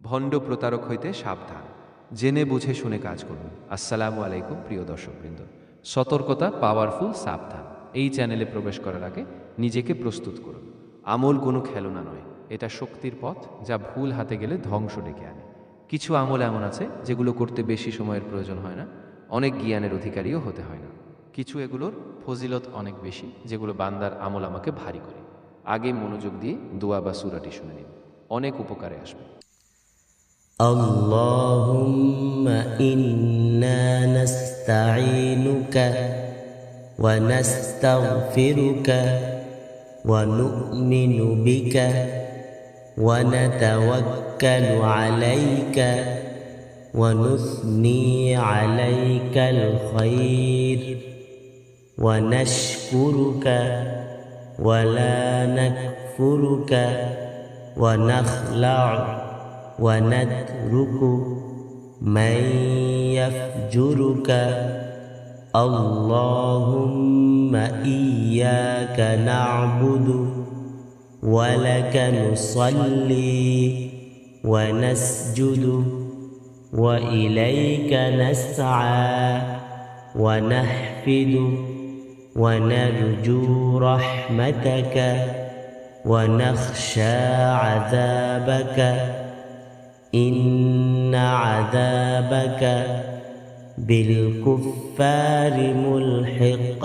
ভণ্ড প্রতারক হইতে সাবধান, জেনে বুঝে শুনে কাজ করুন। আসসালামু আলাইকুম প্রিয় দর্শকবৃন্দ। সতর্কতা, পাওয়ারফুল, সাবধান। এই চ্যানেলে প্রবেশ করার আগে নিজেকে প্রস্তুত করুন। আমল কোনো খেলনা নয়, এটা শক্তির পথ, যা ভুল হাতে গেলে ধ্বংস ডেকে আনে। কিছু আমল এমন আছে যেগুলো করতে বেশি সময়ের প্রয়োজন হয় না, অনেক জ্ঞানের অধিকারীও হতে হয় না। কিছু এগুলোর ফজিলত অনেক বেশি, যেগুলো বান্দার আমল আমাকে ভারী করে। আগে মনোযোগ দিয়ে দোয়া বা সূরাটি শুনে নিন, অনেক উপকারে আসবে। اللهم إنا نستعينك ونستغفرك ونؤمن بك ونتوكل عليك ونثني عليك الخير ونشكرك ولا نكفرك ونخلع ونترك من يفجرك اللهم إياك نعبد ولك نصلي ونسجد وإليك نسعى ونحفد ونرجو رحمتك ونخشى عذابك إن عذابك بالكفار ملحق